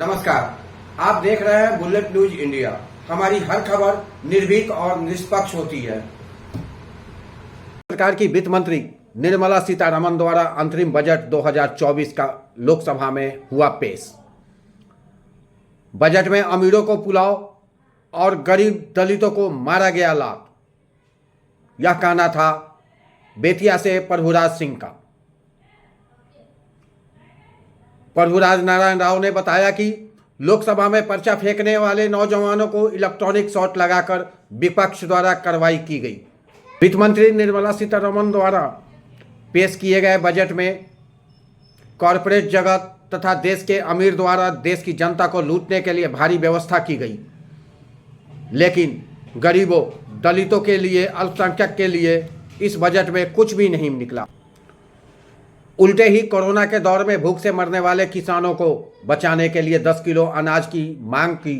नमस्कार, आप देख रहे हैं बुलेट न्यूज इंडिया। हमारी हर खबर निर्भीक और निष्पक्ष होती है। सरकार की वित्त मंत्री निर्मला सीतारमण द्वारा अंतरिम बजट 2024 का लोकसभा में हुआ पेश। बजट में अमीरों को पुलाव और गरीब दलितों को मारा गया लात, यह कहना था बेतिया से प्रभुराज सिंह का। प्रभुराज नारायण राव ने बताया कि लोकसभा में पर्चा फेंकने वाले नौजवानों को इलेक्ट्रॉनिक शॉट लगाकर विपक्ष द्वारा कार्रवाई की गई। वित्त मंत्री निर्मला सीतारमण द्वारा पेश किए गए बजट में कॉरपोरेट जगत तथा देश के अमीर द्वारा देश की जनता को लूटने के लिए भारी व्यवस्था की गई, लेकिन गरीबों, दलितों के लिए, अल्पसंख्यक के लिए इस बजट में कुछ भी नहीं निकला। उल्टे ही कोरोना के दौर में भूख से मरने वाले किसानों को बचाने के लिए 10 किलो अनाज की मांग की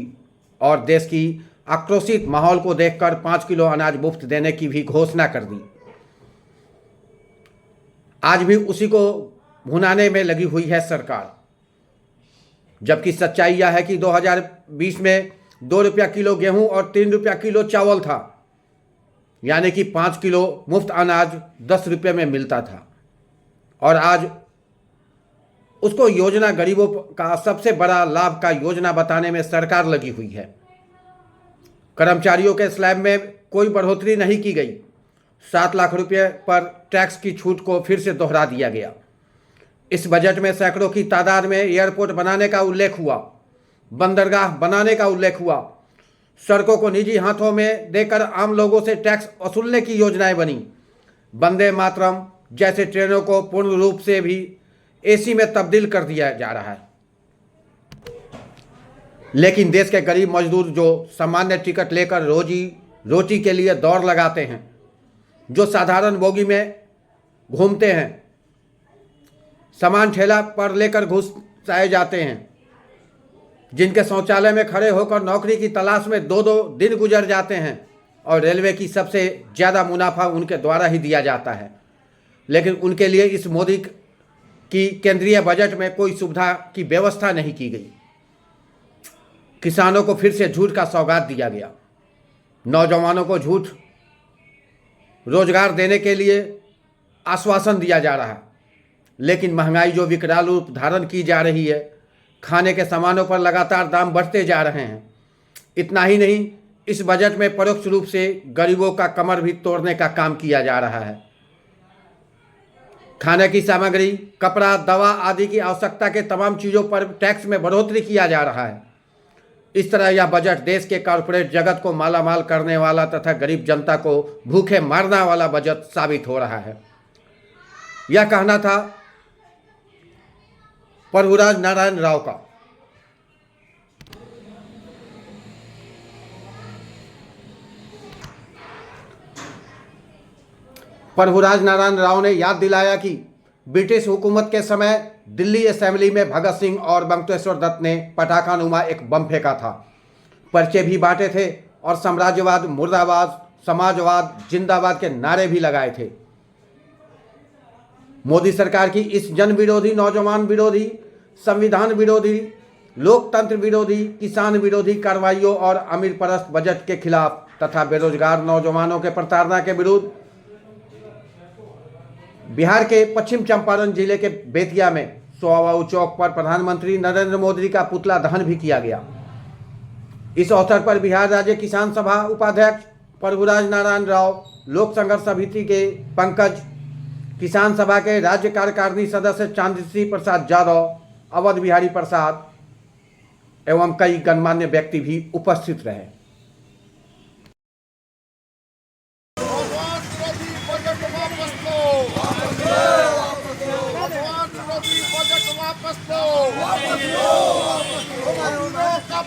और देश की आक्रोशित माहौल को देखकर 5 किलो अनाज मुफ्त देने की भी घोषणा कर दी। आज भी उसी को भुनाने में लगी हुई है सरकार, जबकि सच्चाई यह है कि 2020 में 2 रुपया किलो गेहूं और 3 रुपया किलो चावल था, यानी कि 5 किलो मुफ्त अनाज 10 रुपये में मिलता था। और आज उसको योजना गरीबों का सबसे बड़ा लाभ का योजना बताने में सरकार लगी हुई है। कर्मचारियों के स्लैब में कोई बढ़ोतरी नहीं की गई। 7 लाख रुपये पर टैक्स की छूट को फिर से दोहरा दिया गया। इस बजट में सैकड़ों की तादाद में एयरपोर्ट बनाने का उल्लेख हुआ, बंदरगाह बनाने का उल्लेख हुआ, सड़कों को निजी हाथों में देकर आम लोगों से टैक्स वसूलने की योजनाएं बनी। वंदे मातरम जैसे ट्रेनों को पूर्ण रूप से भी एसी में तब्दील कर दिया जा रहा है। लेकिन देश के गरीब मजदूर जो सामान्य टिकट लेकर रोटी के लिए दौड़ लगाते हैं, जो साधारण बोगी में घूमते हैं, सामान ठेला पर लेकर घुसाए जाते हैं, जिनके शौचालय में खड़े होकर नौकरी की तलाश में 2-2 दिन गुजर जाते हैं और रेलवे की सबसे ज़्यादा मुनाफा उनके द्वारा ही दिया जाता है, लेकिन उनके लिए इस मोदी की केंद्रीय बजट में कोई सुविधा की व्यवस्था नहीं की गई। किसानों को फिर से झूठ का सौगात दिया गया। नौजवानों को झूठ रोजगार देने के लिए आश्वासन दिया जा रहा है, लेकिन महंगाई जो विकराल रूप धारण की जा रही है, खाने के सामानों पर लगातार दाम बढ़ते जा रहे हैं। इतना ही नहीं, इस बजट में परोक्ष रूप से गरीबों का कमर भी तोड़ने का काम किया जा रहा है। खाने की सामग्री, कपड़ा, दवा आदि की आवश्यकता के तमाम चीज़ों पर टैक्स में बढ़ोतरी किया जा रहा है। इस तरह यह बजट देश के कॉरपोरेट जगत को मालामाल करने वाला तथा गरीब जनता को भूखे मारने वाला बजट साबित हो रहा है। यह कहना था प्रभुराज नारायण राव का। प्रभुराज नारायण राव ने याद दिलाया कि ब्रिटिश हुकूमत के समय दिल्ली असेंबली में भगत सिंह और बंकेश्वर दत्त ने पटाखानुमा एक बम फेंका था, पर्चे भी बांटे थे और साम्राज्यवाद मुर्दाबाद, समाजवाद जिंदाबाद के नारे भी लगाए थे। मोदी सरकार की इस जन विरोधी, नौजवान विरोधी, संविधान विरोधी, लोकतंत्र विरोधी, किसान विरोधी कार्रवाइयों और अमीर परस्त बजट के खिलाफ तथा बेरोजगार नौजवानों के प्रताड़ना के विरुद्ध बिहार के पश्चिम चंपारण जिले के बेतिया में सोवाऊ चौक पर प्रधानमंत्री नरेंद्र मोदी का पुतला दहन भी किया गया। इस अवसर पर बिहार राज्य किसान सभा उपाध्यक्ष प्रभुराज नारायण राव, लोक संघर्ष समिति के पंकज, किसान सभा के राज्य कार्यकारिणी सदस्य चांद्रश्री प्रसाद यादव, अवध बिहारी प्रसाद एवं कई गणमान्य व्यक्ति भी उपस्थित रहे।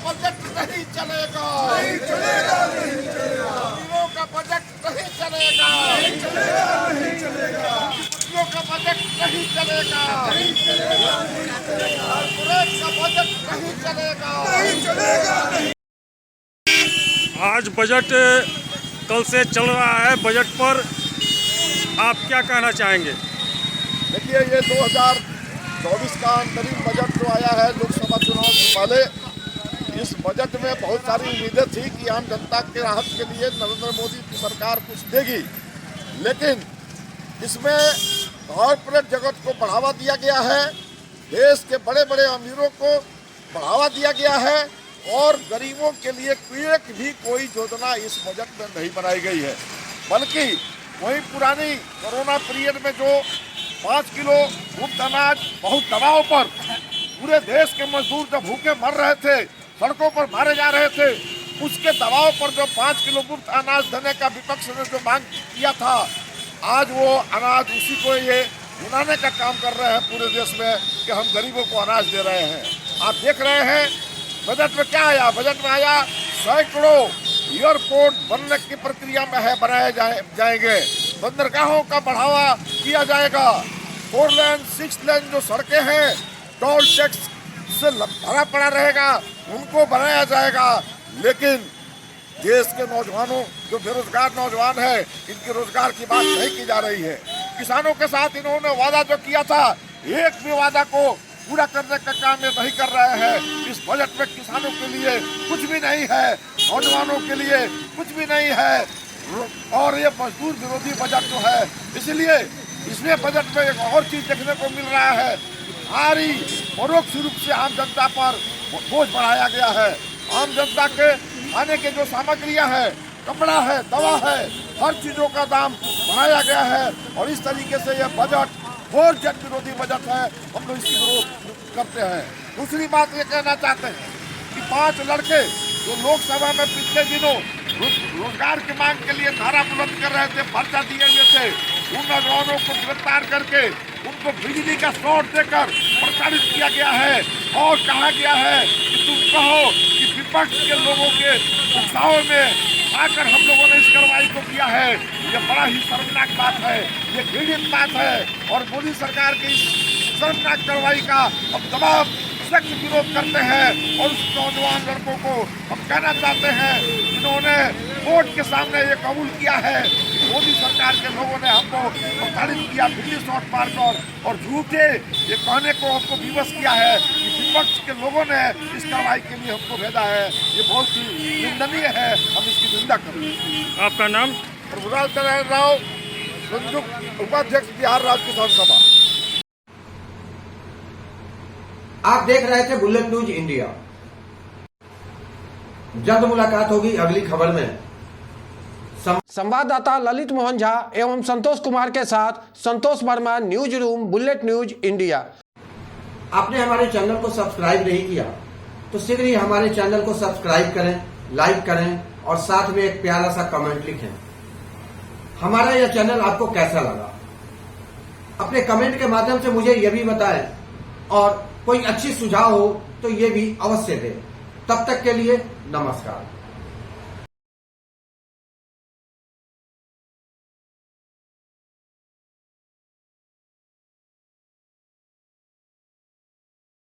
बजट नहीं चलेगा, नहीं चलेगा, नहीं चलेगा। गरीबों का बजट नहीं चलेगा, नहीं चलेगा, नहीं चलेगा। गरीबों का बजट नहीं चलेगा, नहीं चलेगा, नहीं चलेगा। कॉर्पोरेट का बजट नहीं चलेगा, नहीं चलेगा, नहीं। आज बजट कल से चल रहा है, बजट पर आप क्या कहना चाहेंगे? देखिए, ये 2024 का अंतरिम बजट जो आया है लोकसभा चुनाव से पहले, इस बजट में बहुत सारी उम्मीदें थी कि आम जनता के राहत के लिए नरेंद्र मोदी की सरकार कुछ देगी, लेकिन इसमें कॉर्पोरेट जगत को बढ़ावा दिया गया है, देश के बड़े बड़े अमीरों को बढ़ावा दिया गया है और गरीबों के लिए एक भी कोई योजना इस बजट में नहीं बनाई गई है। बल्कि वही पुरानी कोरोना पीरियड में जो 5 किलो मुफ्त अनाज बहुत दबाव पर पूरे देश के मजदूर जब भूखे मर रहे थे, सड़कों पर मारे जा रहे थे, उसके दबाव पर जो 5 किलो मुफ्त अनाज देने का विपक्ष ने जो मांग किया था, आज वो अनाज उसी को ये बुलाने का काम कर रहे हैं पूरे देश में कि हम गरीबों को अनाज दे रहे हैं। आप देख रहे हैं बजट में क्या आया, बजट में आया सैकड़ों एयरपोर्ट बनने की प्रक्रिया में है, बनाए जाएंगे, बंदरगाहों का बढ़ावा किया जाएगा, 4 लेन 6 लेन जो सड़कें हैं टोल टैक्स से भरा पड़ा रहेगा, उनको बनाया जाएगा। लेकिन देश के नौजवानों जो बेरोजगार नौजवान है, इनके रोजगार की बात नहीं की जा रही है। किसानों के साथ इन्होंने वादा जो किया था, एक भी वादा को पूरा करने का काम ये नहीं कर रहे हैं। इस बजट में किसानों के लिए कुछ भी नहीं है, नौजवानों के लिए कुछ भी नहीं है और ये मजदूर विरोधी बजट जो है, इसलिए इसमें बजट में एक और चीज देखने को मिल रहा है, भारी परोक्ष रूप से आम जनता पर बोझ बढ़ाया गया है। आम जनता के खाने के जो सामग्रियां हैं, कपड़ा है, दवा है, हर चीजों का दाम बढ़ाया गया है और इस तरीके से यह बजट और जन विरोधी बजट है, हम लोग इसकी विरोध करते हैं। दूसरी बात ये कहना चाहते हैं कि 5 लड़के जो लोकसभा में पिछले दिनों रोजगार की मांग के लिए नारा बुलंद कर रहे थे, पर्चा दिए हुए थे, उन नौजवानों को गिरफ्तार करके उनको बिजली का शॉट देकर प्रताड़ित किया गया है और कहा गया है कि तुम कहो कि विपक्ष के लोगों के उकसाव में आकर हम लोगों ने इस कार्रवाई को किया है। ये बड़ा ही शर्मनाक बात है, ये घृणित बात है और मोदी सरकार की इस शर्मनाक कार्रवाई का हम तमाम सख्त विरोध करते हैं और उस नौजवान लड़कों को हम कहना चाहते हैं जिन्होंने कोर्ट के सामने ये कबूल किया है कि मोदी सरकार के लोगों ने हमको प्रताड़ित किया, बिजली शॉट मारकर और झूठे ये कहने को हमको विवश किया है कि विपक्ष के लोगों ने इस कार्रवाई के लिए हमको भेजा है। ये बहुत ही निंदनीय है, हम इसकी निंदा करें। आपका नाम? प्रभुलाल नारायण राव, संयुक्त उपाध्यक्ष बिहार राज्य किसान सभा। आप देख रहे थे बुलेट न्यूज इंडिया। जल्द मुलाकात होगी अगली खबर में। संवाददाता ललित मोहन झा एवं संतोष कुमार के साथ Santosh Verma, news room, bullet news India. आपने हमारे चैनल को सब्सक्राइब नहीं किया तो शीघ्र ही हमारे चैनल को सब्सक्राइब करें, लाइक करें और साथ में एक प्यारा सा कमेंट लिखें। हमारा यह चैनल आपको कैसा लगा, अपने कमेंट के माध्यम से मुझे यह भी बताएं और कोई अच्छी सुझाव हो तो ये भी अवश्य दें। तब तक के लिए नमस्कार।